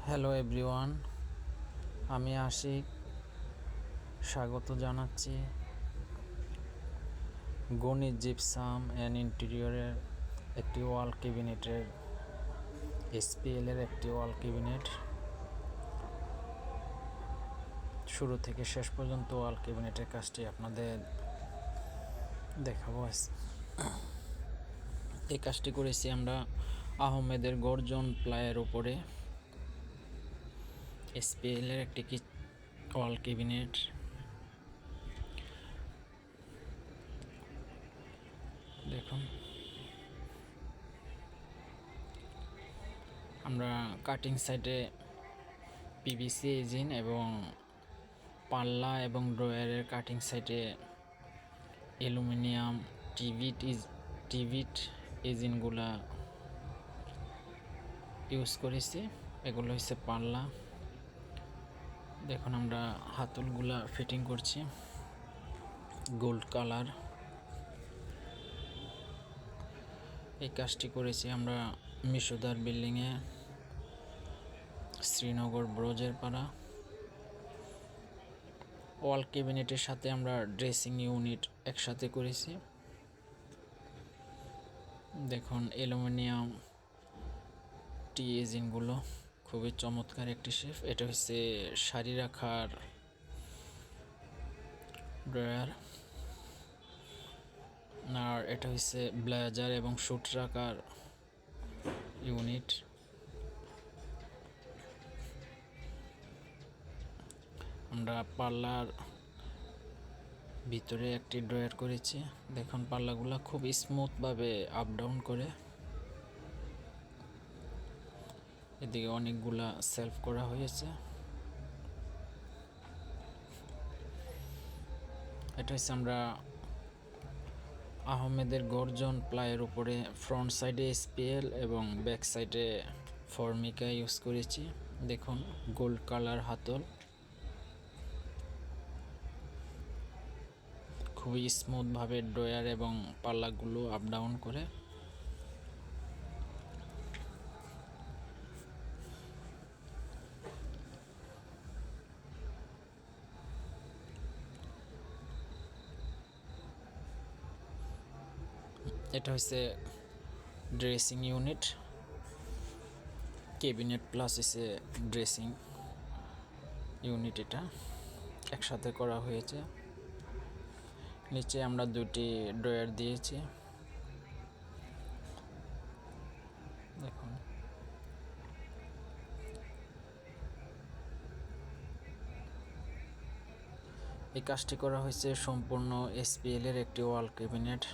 Hello everyone, আমি আশিক। স্বাগত জানাচ্ছি গণিত জিপসাম অ্যান্ড ইন্টেরিয়রের একটি ওয়াল ক্যাবিনেটের এসপিএলের একটি ওয়াল ক্যাবিনেট। শুরু থেকে শেষ পর্যন্ত ওয়াল ক্যাবিনেটের কাজটি আপনাদের দেখাবো। এই কাজটি করেছি আমরা আহমেদের গর্জন প্লায়ের উপরে। এসপিএলের একটি ওয়াল ক্যাবিনেট। দেখুন, আমরা কাটিং সাইডে পিভিসি এজিন এবং পাল্লা এবং ড্রয়ারের কাটিং সাইডে অ্যালুমিনিয়াম টিভিট এজিনগুলা ইউজ করেছি। এগুলো হচ্ছে পাল্লা। দেখুন, আমরা হাতলগুলা ফিটিং করছি গোল্ড কালার। এই কাজটি করেছি আমরা মিশোদার বিল্ডিংয়ে, শ্রীনগর ব্রোজের পাড়া। ওয়াল ক্যাবিনেটের সাথে আমরা ড্রেসিং ইউনিট একসাথে করেছি। দেখুন, অ্যালুমিনিয়াম টি এজিনগুলো খুবই চমৎকার একটি শেপ। এটা হচ্ছে শাড়ি রাখার ড্রয়ার, আর এটা হচ্ছে ব্লেজার এবং স্যুট রাখার ইউনিট। আমরা পাল্লার ভিতরে একটি ড্রয়ার করেছি। দেখুন, পাল্লাগুলো খুব স্মুথভাবে আপ ডাউন করে। এদিকে অনেকগুলা সেলফ করা হয়েছে। এটা হচ্ছে আমরা আহমেদের গর্জন প্লাইয়ের উপরে ফ্রন্ট সাইডে এসপিএল এবং ব্যাক সাইডে ফর্মিকা ইউজ করেছি। দেখুন, গোল্ড কালার হাতল, খুবই স্মুথভাবে ড্রয়ার এবং পাল্লাগুলো আপ ডাউন করে। এটা হচ্ছে ড্রেসিং ইউনিট, ক্যাবিনেট প্লাস হচ্ছে ড্রেসিং ইউনিট। এটা একসাথে করা হয়েছে। নিচে আমরা দুটি ড্রয়ার দিয়েছি। দেখুন, এই কাজটি করা হয়েছে সম্পূর্ণ এসপিএল এর একটি ওয়াল ক্যাবিনেট।